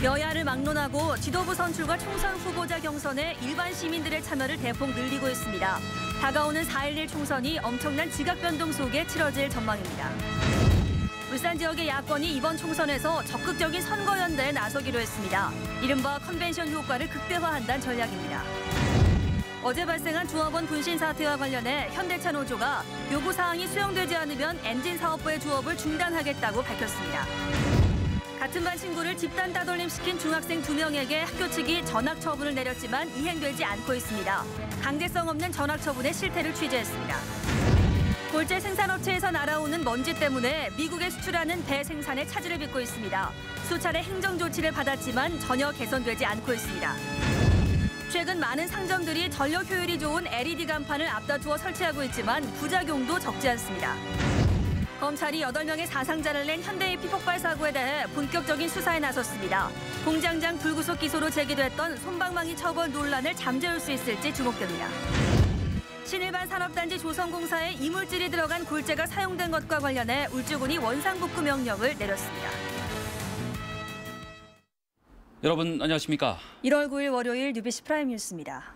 여야를 막론하고 지도부 선출과 총선 후보자 경선에 일반 시민들의 참여를 대폭 늘리고 있습니다. 다가오는 4.11 총선이 엄청난 지각 변동 속에 치러질 전망입니다. 울산 지역의 야권이 이번 총선에서 적극적인 선거연대에 나서기로 했습니다. 이른바 컨벤션 효과를 극대화한다는 전략입니다. 어제 발생한 중업원 분신 사태와 관련해 현대차 노조가 요구사항이 수용되지 않으면 엔진 사업부의 조업을 중단하겠다고 밝혔습니다. 같은 반 친구를 집단 따돌림시킨 중학생 2명에게 학교 측이 전학 처분을 내렸지만 이행되지 않고 있습니다. 강제성 없는 전학 처분의 실태를 취재했습니다. 골재 생산업체에서 날아오는 먼지 때문에 미국에 수출하는 배 생산에 차질을 빚고 있습니다. 수차례 행정 조치를 받았지만 전혀 개선되지 않고 있습니다. 최근 많은 상점들이 전력 효율이 좋은 LED 간판을 앞다투어 설치하고 있지만 부작용도 적지 않습니다. 검찰이 8명의 사상자를 낸 현대의 피폭발 사고에 대해 본격적인 수사에 나섰습니다. 공장장 불구속 기소로 제기됐던 솜방망이 처벌 논란을 잠재울 수 있을지 주목됩니다. 신일반 산업단지 조성공사에 이물질이 들어간 골재가 사용된 것과 관련해 울주군이 원상복구 명령을 내렸습니다. 여러분 안녕하십니까? 1월 9일 월요일 뉴비시 프라임 뉴스입니다.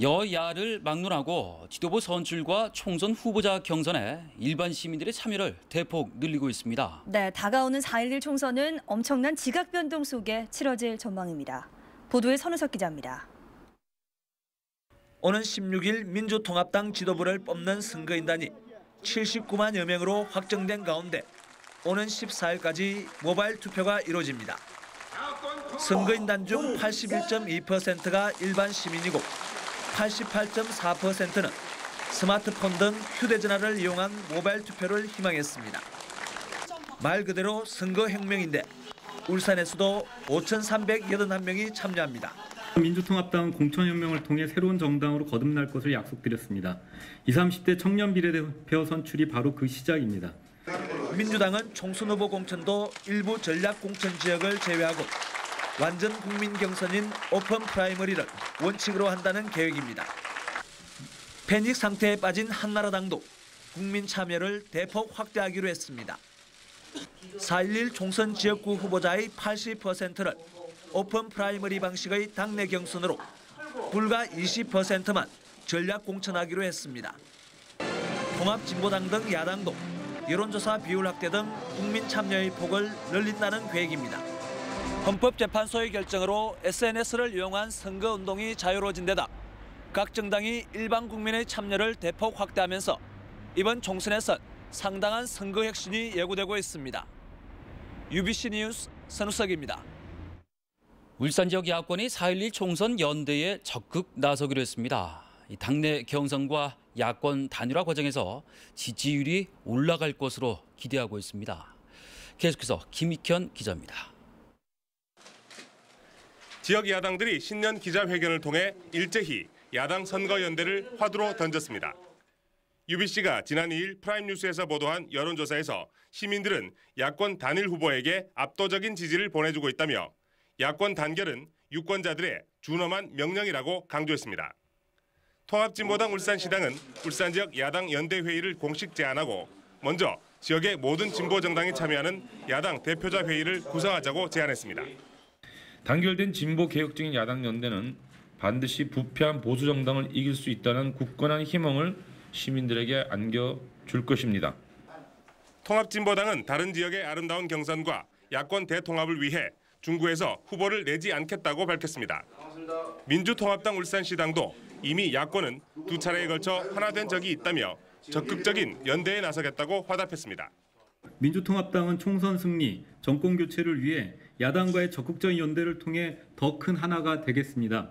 여야를 막론하고 지도부 선출과 총선 후보자 경선에 일반 시민들의 참여를 대폭 늘리고 있습니다. 네, 다가오는 4.11 총선은 엄청난 지각 변동 속에 치러질 전망입니다. 보도에 선우석 기자입니다. 오는 16일 민주통합당 지도부를 뽑는 선거인단이 79만여 명으로 확정된 가운데 오는 14일까지 모바일 투표가 이루어집니다. 선거인단 중 81.2%가 일반 시민이고 88.4%는 스마트폰 등 휴대전화를 이용한 모바일 투표를 희망했습니다. 말 그대로 선거혁명인데 울산에서도 5,381명이 참여합니다. 민주통합당은 공천혁명을 통해 새로운 정당으로 거듭날 것을 약속드렸습니다. 20, 30대 청년 비례대표 선출이 바로 그 시작입니다. 민주당은 총선 후보 공천도 일부 전략 공천 지역을 제외하고 완전 국민 경선인 오픈 프라이머리를 원칙으로 한다는 계획입니다. 패닉 상태에 빠진 한나라당도 국민 참여를 대폭 확대하기로 했습니다. 4.11 총선 지역구 후보자의 80%를 오픈 프라이머리 방식의 당내 경선으로 불과 20%만 전략 공천하기로 했습니다. 통합진보당 등 야당도 여론조사 비율 확대 등 국민 참여의 폭을 늘린다는 계획입니다. 헌법재판소의 결정으로 SNS를 이용한 선거운동이 자유로워진 데다 각 정당이 일반 국민의 참여를 대폭 확대하면서 이번 총선에선 상당한 선거 혁신이 예고되고 있습니다. UBC 뉴스 선우석입니다. 울산 지역 야권이 4.11 총선 연대에 적극 나서기로 했습니다. 당내 경선과 야권 단일화 과정에서 지지율이 올라갈 것으로 기대하고 있습니다. 계속해서 김익현 기자입니다. 지역 야당들이 신년 기자회견을 통해 일제히 야당 선거연대를 화두로 던졌습니다. UBC가 지난 2일 프라임뉴스에서 보도한 여론조사에서 시민들은 야권 단일 후보에게 압도적인 지지를 보내주고 있다며 야권 단결은 유권자들의 준엄한 명령이라고 강조했습니다. 통합진보당 울산시당은 울산 지역 야당 연대회의를 공식 제안하고 먼저 지역의 모든 진보 정당이 참여하는 야당 대표자 회의를 구성하자고 제안했습니다. 단결된 진보 개혁적인 야당 연대는 반드시 부패한 보수 정당을 이길 수 있다는 굳건한 희망을 시민들에게 안겨줄 것입니다. 통합진보당은 다른 지역의 아름다운 경선과 야권 대통합을 위해 중구에서 후보를 내지 않겠다고 밝혔습니다. 민주통합당 울산시당도 이미 야권은 2차례에 걸쳐 하나 된 적이 있다며 적극적인 연대에 나서겠다고 화답했습니다. 민주통합당은 총선 승리, 정권 교체를 위해 야당과의 적극적인 연대를 통해 더 큰 하나가 되겠습니다.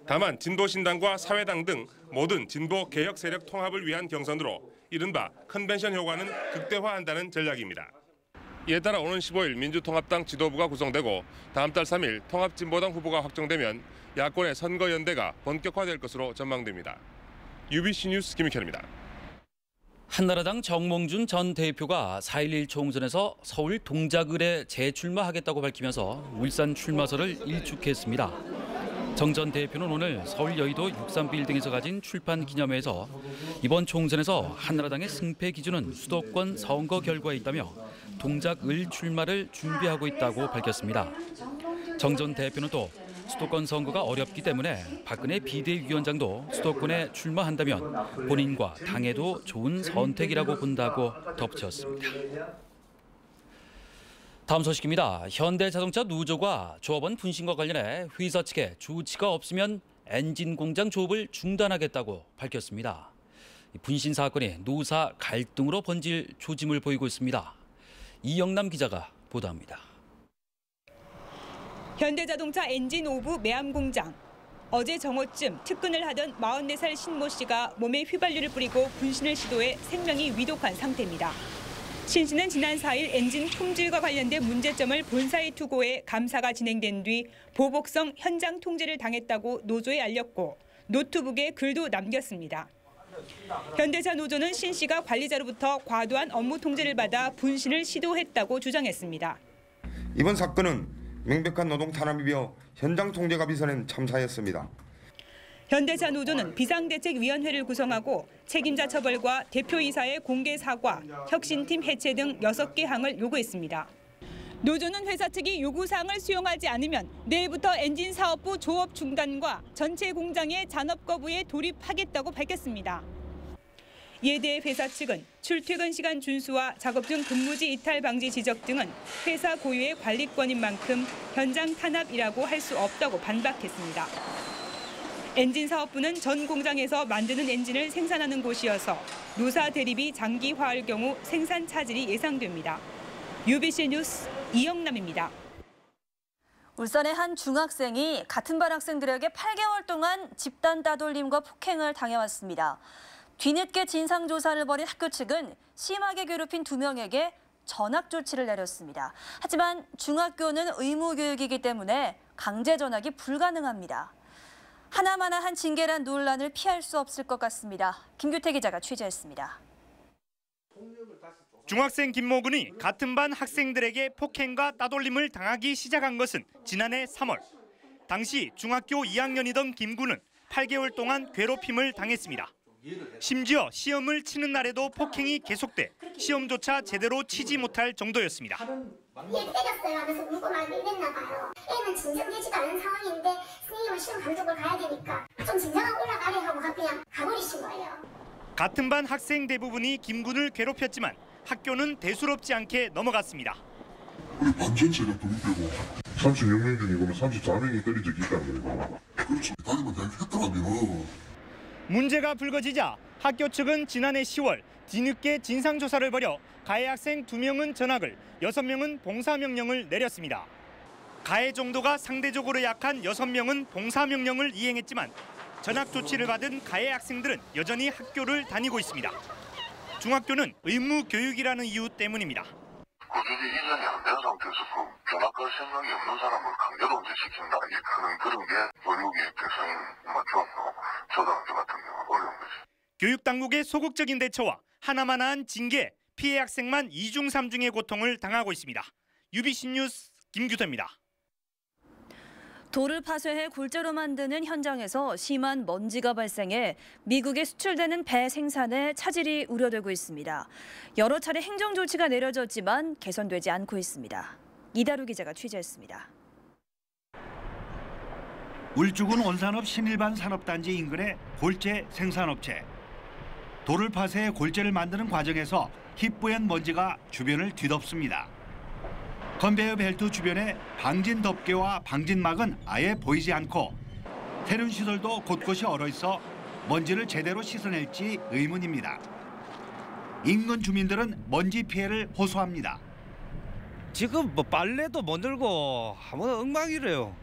다만 진보신당과 사회당 등 모든 진보 개혁 세력 통합을 위한 경선으로 이른바 컨벤션 효과는 극대화한다는 전략입니다. 이에 따라 오는 15일 민주통합당 지도부가 구성되고 다음 달 3일 통합진보당 후보가 확정되면 야권의 선거연대가 본격화될 것으로 전망됩니다. UBC 뉴스 김익현입니다. 한나라당 정몽준 전 대표가 4.11 총선에서 서울 동작을에 재출마하겠다고 밝히면서 울산 출마설을 일축했습니다. 정 전 대표는 오늘 서울 여의도 63빌딩에서 가진 출판 기념회에서 이번 총선에서 한나라당의 승패 기준은 수도권 선거 결과에 있다며 동작을 출마를 준비하고 있다고 밝혔습니다. 정 전 대표는 또 수도권 선거가 어렵기 때문에 박근혜 비대위원장도 수도권에 출마한다면 본인과 당에도 좋은 선택이라고 본다고 덧붙였습니다. 다음 소식입니다. 현대자동차 노조가 조합원 분신과 관련해 회사 측에 조치가 없으면 엔진 공장 조업을 중단하겠다고 밝혔습니다. 분신 사건이 노사 갈등으로 번질 조짐을 보이고 있습니다. 이영남 기자가 보도합니다. 현대자동차 엔진 오브 매암 공장. 어제 정오쯤 특근을 하던 44살 신모 씨가 몸에 휘발유를 뿌리고 분신을 시도해 생명이 위독한 상태입니다. 신 씨는 지난 4일 엔진 품질과 관련된 문제점을 본사에 투고해 감사가 진행된 뒤 보복성 현장 통제를 당했다고 노조에 알렸고 노트북에 글도 남겼습니다. 현대차 노조는 신 씨가 관리자로부터 과도한 업무 통제를 받아 분신을 시도했다고 주장했습니다. 이번 사건은 명백한 노동 탄압이며 현장 통제가 비선엔 참사였습니다. 현대차 노조는 비상대책위원회를 구성하고 책임자 처벌과 대표이사의 공개 사과, 혁신팀 해체 등 6개 항을 요구했습니다. 노조는 회사 측이 요구사항을 수용하지 않으면 내일부터 엔진 사업부 조업 중단과 전체 공장의 잔업 거부에 돌입하겠다고 밝혔습니다. 이에 대해 회사 측은 출퇴근 시간 준수와 작업 중 근무지 이탈 방지 지적 등은 회사 고유의 관리권인 만큼 현장 탄압이라고 할 수 없다고 반박했습니다. 엔진 사업부는 전 공장에서 만드는 엔진을 생산하는 곳이어서 노사 대립이 장기화할 경우 생산 차질이 예상됩니다. UBC 뉴스 이영남입니다. 울산의 한 중학생이 같은 반 학생들에게 8개월 동안 집단 따돌림과 폭행을 당해왔습니다. 뒤늦게 진상조사를 벌인 학교 측은 심하게 괴롭힌 2명에게 전학 조치를 내렸습니다. 하지만 중학교는 의무교육이기 때문에 강제 전학이 불가능합니다. 하나마나한 징계란 논란을 피할 수 없을 것 같습니다. 김규태 기자가 취재했습니다. 중학생 김모근이 같은 반 학생들에게 폭행과 따돌림을 당하기 시작한 것은 지난해 3월. 당시 중학교 2학년이던 김군은 8개월 동안 괴롭힘을 당했습니다. 심지어 시험을 치는 날에도 폭행이 계속돼 시험조차 제대로 치지 못할 정도였습니다. 얘 때렸어요 하면서 울고 막 이랬나 봐요. 애는 진정되지도 않은 상황인데 선생님은 시험 감독을 가야 되니까 좀 진정하고 올라가래 하고 그냥 가버리신 거예요. 같은 반 학생 대부분이 김군을 괴롭혔지만 학교는 대수롭지 않게 넘어갔습니다. 우리 반 전체가 두루빼고 36명 중에 그러면 34명이 때린 적이 있다는 거예요. 그렇죠. 다니면 했더라면. 문제가 불거지자 학교 측은 지난해 10월 뒤늦게 진상조사를 벌여 가해 학생 2명은 전학을, 6명은 봉사명령을 내렸습니다. 가해 정도가 상대적으로 약한 6명은 봉사명령을 이행했지만 전학 조치를 받은 가해 학생들은 여전히 학교를 다니고 있습니다. 중학교는 의무교육이라는 이유 때문입니다. 고졸이 이전이 안 된 상태에서 전학할 생각이 없는 사람을 강제로 은퇴시킨다. 그런 게 교육이 대상이 맞춰서 초등학교 같은 경우는 어려운 거지. 교육당국의 소극적인 대처와 하나만한 징계, 피해 학생만 2중 3중의 고통을 당하고 있습니다. UBC 뉴스 김규태입니다. 돌을 파쇄해 골재로 만드는 현장에서 심한 먼지가 발생해 미국에 수출되는 배 생산에 차질이 우려되고 있습니다. 여러 차례 행정 조치가 내려졌지만 개선되지 않고 있습니다. 이다루 기자가 취재했습니다. 울주군 온산읍 신일반 산업단지 인근의 골재 생산업체. 돌을 파쇄해 골재를 만드는 과정에서 희뿌연 먼지가 주변을 뒤덮습니다. 컨베이어 벨트 주변에 방진 덮개와 방진막은 아예 보이지 않고 테른 시설도 곳곳이 얼어있어 먼지를 제대로 씻어낼지 의문입니다. 인근 주민들은 먼지 피해를 호소합니다. 지금 뭐 빨래도 못 들고 아무 엉망이래요.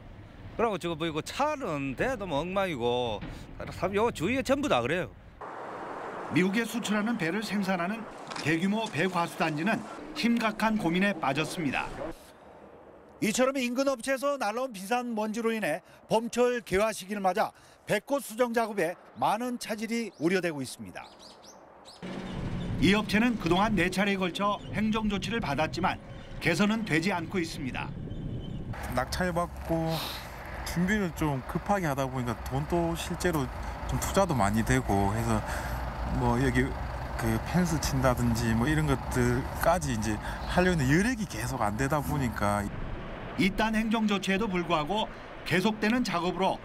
그리고 지금 뭐 이거 차는 대도 뭐 엉망이고 요 주위에 전부 다 그래요. 미국에 수출하는 배를 생산하는 대규모 배과수단지는 심각한 고민에 빠졌습니다. 이처럼 인근 업체에서 날라온 비싼 먼지로 인해 봄철 개화 시기를 맞아 배꽃 수정 작업에 많은 차질이 우려되고 있습니다. 이 업체는 그동안 4차례에 걸쳐 행정 조치를 받았지만 개선은 되지 않고 있습니다. 낙찰받고 준비를 좀 급하게 하다 보니까 돈도 실제로 좀 투자도 많이 되고 해서 뭐 여기 그 펜스 친다든지 뭐 이런 것들까지 이제 하려는 여력이 계속 안 되다 보니까 이딴 행정 조치에도 불구하고 계속되는 작업으로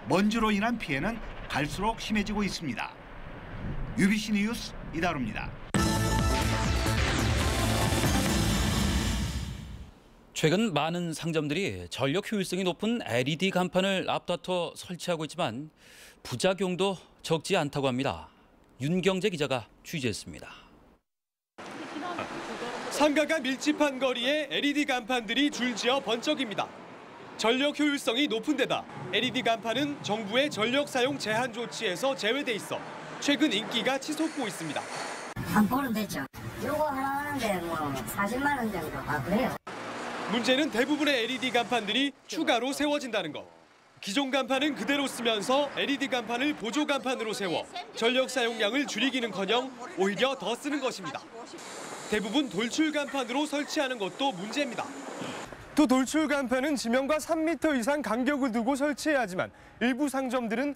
먼지로 인한 피해는 갈수록 심해지고 있습니다. UBC 뉴스 이다루입니다. 최근 많은 상점들이 전력 효율성이 높은 LED 간판을 앞다퉈 설치하고 있지만 부작용도 적지 않다고 합니다. 윤경재 기자가 취재했습니다. 상가가 밀집한 거리에 LED 간판들이 줄지어 번쩍입니다. 전력 효율성이 높은 데다 LED 간판은 정부의 전력 사용 제한 조치에서 제외돼 있어 최근 인기가 치솟고 있습니다. 한 번은 됐죠. 요거 하나 하는데 뭐 40만 원 정도. 아 그래요? 문제는 대부분의 LED 간판들이 추가로 세워진다는 것. 기존 간판은 그대로 쓰면서 LED 간판을 보조 간판으로 세워 전력 사용량을 줄이기는커녕 오히려 더 쓰는 것입니다. 대부분 돌출 간판으로 설치하는 것도 문제입니다. 또 돌출 간판은 지면과 3m 이상 간격을 두고 설치해야 하지만 일부 상점들은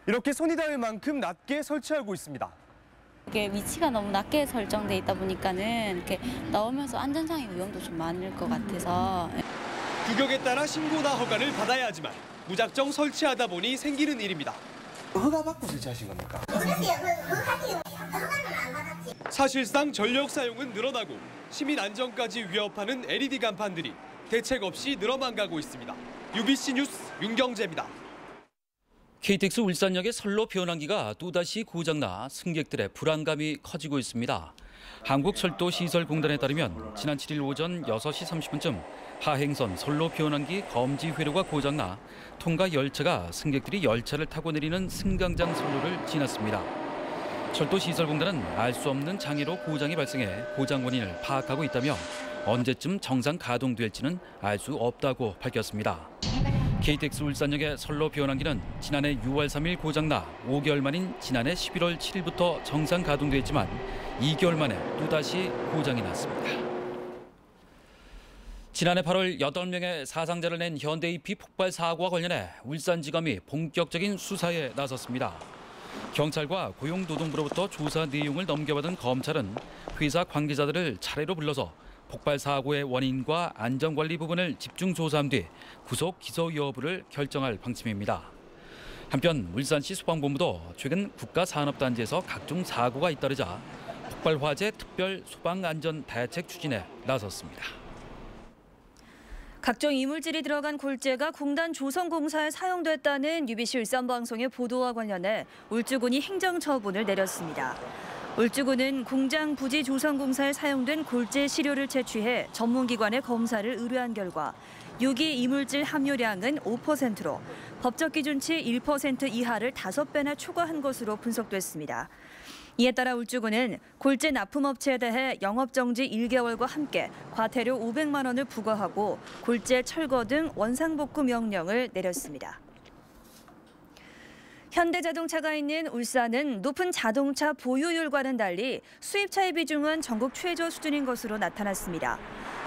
이렇게 손이 닿을 만큼 낮게 설치하고 있습니다. 이게 위치가 너무 낮게 설정돼 있다 보니까는 이렇게 나오면서 안전상의 위험도 좀 많을 것 같아서. 규격에 따라 신고나 허가를 받아야 하지만 무작정 설치하다 보니 생기는 일입니다. 허가 받고 설치하신 겁니까? 사실상 전력 사용은 늘어나고 시민 안전까지 위협하는 LED 간판들이 대책 없이 늘어만 가고 있습니다. UBC 뉴스 윤경재입니다. KTX 울산역의 선로 변환기가 또다시 고장나 승객들의 불안감이 커지고 있습니다. 한국철도시설공단에 따르면 지난 7일 오전 6시 30분쯤 하행선 선로 변환기 검지 회로가 고장나 통과 열차가 승객들이 열차를 타고 내리는 승강장 선로를 지났습니다. 철도시설공단은 알 수 없는 장애로 고장이 발생해 고장 원인을 파악하고 있다며 언제쯤 정상 가동될지는 알 수 없다고 밝혔습니다. KTX 울산역의 선로 변환기는 지난해 6월 3일 고장나 5개월 만인 지난해 11월 7일부터 정상 가동됐지만 2개월 만에 또다시 고장이 났습니다. 지난해 8월 8명의 사상자를 낸 현대IP 폭발 사고와 관련해 울산지검이 본격적인 수사에 나섰습니다. 경찰과 고용노동부로부터 조사 내용을 넘겨받은 검찰은 회사 관계자들을 차례로 불러서 폭발 사고의 원인과 안전관리 부분을 집중 조사한 뒤 구속 기소 여부를 결정할 방침입니다. 한편 울산시 소방본부도 최근 국가산업단지에서 각종 사고가 잇따르자 폭발 화재 특별 소방안전 대책 추진에 나섰습니다. 각종 이물질이 들어간 골재가 공단 조성공사에 사용됐다는 UBC 울산방송의 보도와 관련해 울주군이 행정처분을 내렸습니다. 울주군은 공장 부지 조성공사에 사용된 골재 시료를 채취해 전문기관에 검사를 의뢰한 결과 유기 이물질 함유량은 5%로 법적 기준치 1% 이하를 5배나 초과한 것으로 분석됐습니다. 이에 따라 울주군은 골재 납품업체에 대해 영업정지 1개월과 함께 과태료 500만 원을 부과하고 골재 철거 등 원상복구 명령을 내렸습니다. 현대자동차가 있는 울산은 높은 자동차 보유율과는 달리 수입차의 비중은 전국 최저 수준인 것으로 나타났습니다.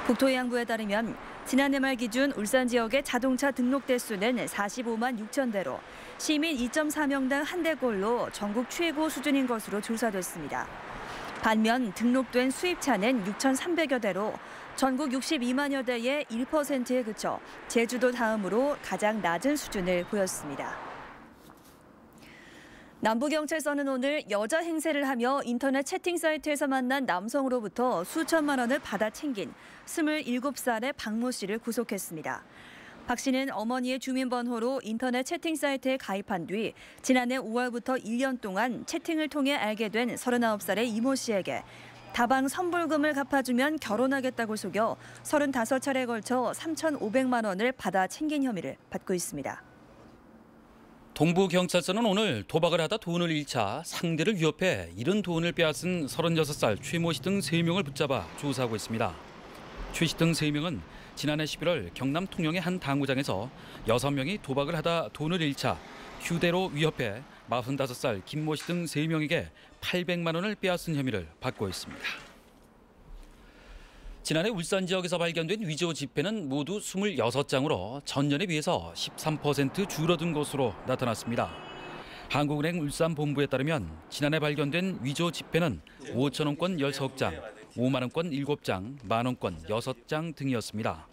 국토해양부에 따르면 지난해 말 기준 울산 지역의 자동차 등록 대수는 45만 6천 대로 시민 2.4명당 한 대꼴로 전국 최고 수준인 것으로 조사됐습니다. 반면 등록된 수입차는 6,300여 대로 전국 62만여 대의 1%에 그쳐 제주도 다음으로 가장 낮은 수준을 보였습니다. 남부경찰서는 오늘 여자 행세를 하며 인터넷 채팅 사이트에서 만난 남성으로부터 수천만 원을 받아 챙긴 27살의 박모 씨를 구속했습니다. 박 씨는 어머니의 주민번호로 인터넷 채팅 사이트에 가입한 뒤 지난해 5월부터 1년 동안 채팅을 통해 알게 된 39살의 이모 씨에게 다방 선불금을 갚아주면 결혼하겠다고 속여 35차례에 걸쳐 3,500만 원을 받아 챙긴 혐의를 받고 있습니다. 동부경찰서는 오늘 도박을 하다 돈을 잃자 상대를 위협해 잃은 돈을 빼앗은 36살 최모 씨 등 3명을 붙잡아 조사하고 있습니다. 최 씨 등 3명은 지난해 11월 경남 통영의 한 당구장에서 6명이 도박을 하다 돈을 잃자 휴대로 위협해 45살 김모 씨 등 3명에게 800만 원을 빼앗은 혐의를 받고 있습니다. 지난해 울산 지역에서 발견된 위조 지폐는 모두 26장으로 전년에 비해서 13% 줄어든 것으로 나타났습니다. 한국은행 울산본부에 따르면 지난해 발견된 위조 지폐는 5,000원권 16장, 5만 원권 7장, 만 원권 6장 등이었습니다.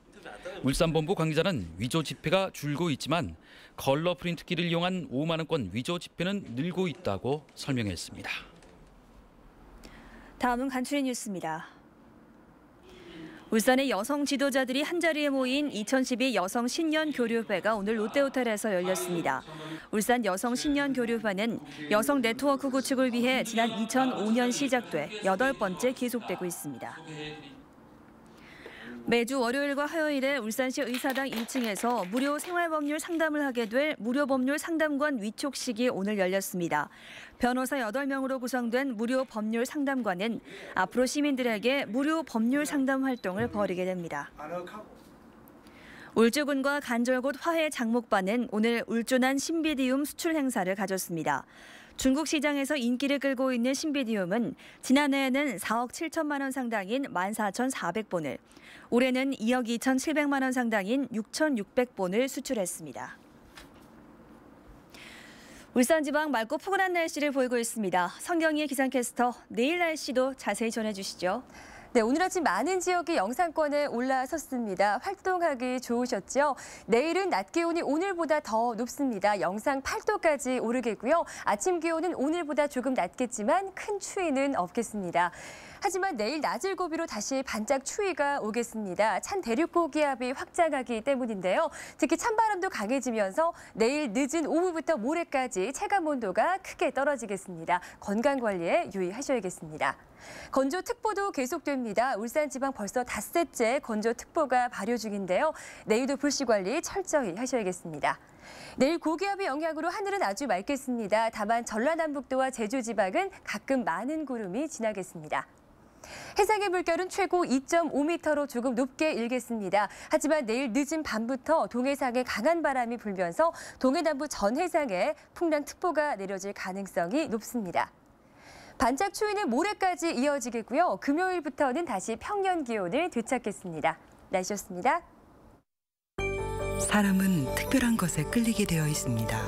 울산본부 관계자는 위조 지폐가 줄고 있지만 컬러 프린트기를 이용한 5만 원권 위조 지폐는 늘고 있다고 설명했습니다. 다음은 간추린 뉴스입니다. 울산의 여성 지도자들이 한자리에 모인 2012 여성 신년 교류회가 오늘 롯데호텔에서 열렸습니다. 울산 여성 신년 교류회는 여성 네트워크 구축을 위해 지난 2005년 시작돼 8번째 계속되고 있습니다. 매주 월요일과 화요일에 울산시 의사당 1층에서 무료 생활법률 상담을 하게 될 무료법률 상담관 위촉식이 오늘 열렸습니다. 변호사 8명으로 구성된 무료 법률 상담관은 앞으로 시민들에게 무료 법률 상담 활동을 벌이게 됩니다. 울주군과 간절곶 화해 장목반은 오늘 울주난 신비디움 수출 행사를 가졌습니다. 중국 시장에서 인기를 끌고 있는 신비디움은 지난해에는 4억 7천만 원 상당인 14,400본을, 올해는 2억 2,700만 원 상당인 6,600본을 수출했습니다. 울산지방 맑고 포근한 날씨를 보이고 있습니다. 성경희 기상캐스터, 내일 날씨도 자세히 전해주시죠. 네, 오늘 아침 많은 지역이 영상권에 올라섰습니다. 활동하기 좋으셨죠? 내일은 낮 기온이 오늘보다 더 높습니다. 영상 8도까지 오르겠고요. 아침 기온은 오늘보다 조금 낮겠지만 큰 추위는 없겠습니다. 하지만 내일 낮을 고비로 다시 반짝 추위가 오겠습니다. 찬 대륙 고기압이 확장하기 때문인데요. 특히 찬바람도 강해지면서 내일 늦은 오후부터 모레까지 체감 온도가 크게 떨어지겠습니다. 건강관리에 유의하셔야겠습니다. 건조특보도 계속됩니다. 울산지방 벌써 닷새째 건조특보가 발효 중인데요. 내일도 불씨관리 철저히 하셔야겠습니다. 내일 고기압의 영향으로 하늘은 아주 맑겠습니다. 다만 전라남북도와 제주지방은 가끔 많은 구름이 지나겠습니다. 해상의 물결은 최고 2.5m로 조금 높게 일겠습니다. 하지만 내일 늦은 밤부터 동해상에 강한 바람이 불면서 동해남부 전 해상에 풍랑특보가 내려질 가능성이 높습니다. 반짝 추위는 모레까지 이어지겠고요. 금요일부터는 다시 평년 기온을 되찾겠습니다. 날씨였습니다. 사람은 특별한 것에 끌리게 되어 있습니다.